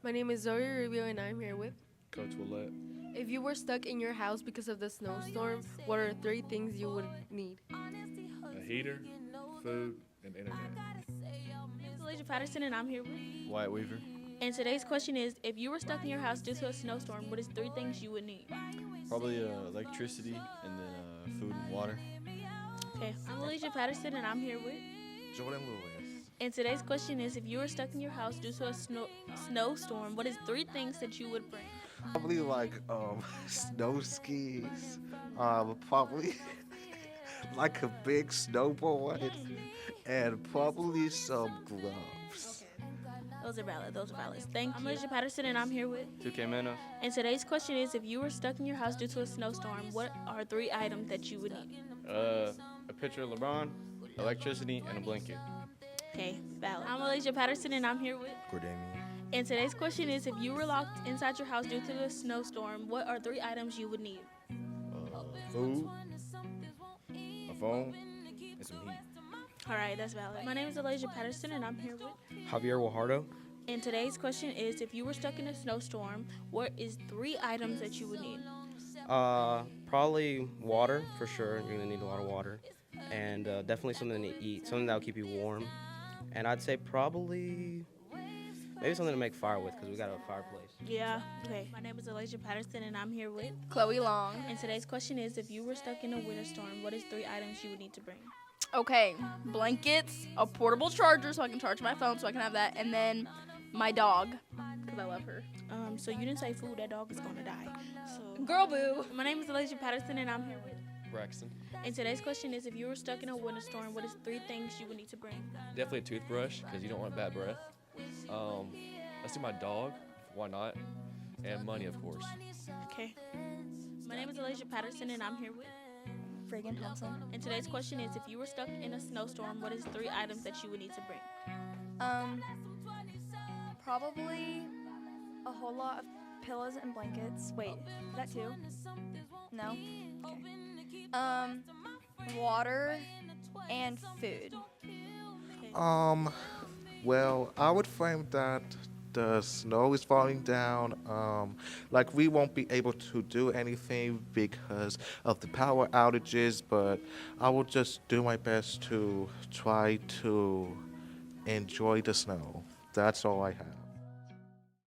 My name is Zoe Rubio and I'm here with. Coach Willette. If you were stuck in your house because of the snowstorm, what are three things you would need? A heater, food, and internet. This is Alicia Patterson, and I'm here with. Wyatt Weaver. And today's question is: if you were stuck in your house due to a snowstorm, what is three things you would need? Probably electricity and then food and water. Okay, I'm Alicia Patterson, and I'm here with. Jordan Lewis. And today's question is: if you were stuck in your house due to a snowstorm, what is three things that you would bring? Probably like snow skis. Probably like a big snowboard and probably some gloves. Those are valid. Thank you. I'm Alicia Patterson, and I'm here with. 2K Manos. And today's question is: if you were stuck in your house due to a snowstorm, what are three items that you would need? A picture of LeBron, electricity, and a blanket. Okay, valid. I'm Alicia Patterson, and I'm here with. Gordanian. And today's question is: if you were locked inside your house due to the snowstorm, what are three items you would need? Food, a phone, and some heat. All right, that's valid. My name is Alicia Patterson, and I'm here with. Javier Guajardo. And today's question is: if you were stuck in a snowstorm, what is three items that you would need? Probably water for sure. You're gonna need a lot of water, and definitely something to eat, something that'll keep you warm. And I'd say probably maybe something to make fire with because we got a fireplace. Yeah. Okay. My name is Alicia Patterson, and I'm here with. Chloe Long. And today's question is: if you were stuck in a winter storm, what is three items you would need to bring? Okay, blankets, a portable charger so I can charge my phone so I can have that, and then my dog because I love her. So you didn't say food. That dog is gonna die. So Girl boo. my name is Alicia Patterson, and I'm here with. Braxton. And today's question is: if you were stuck in a winter storm, what is three things you would need to bring? Definitely a toothbrush because you don't want bad breath. Let's do my dog. Why not? And money, of course. Okay. My name is Alicia Patterson, and I'm here with. Friggin' Thompson. And today's question is: if you were stuck in a snowstorm, what is three items that you would need to bring? Probably a whole lot of pillows and blankets. Wait, is that two? No? Okay. Water and food. Well, I would frame that the snow is falling down. Like we won't be able to do anything because of the power outages, but I will just do my best to try to enjoy the snow. That's all I have.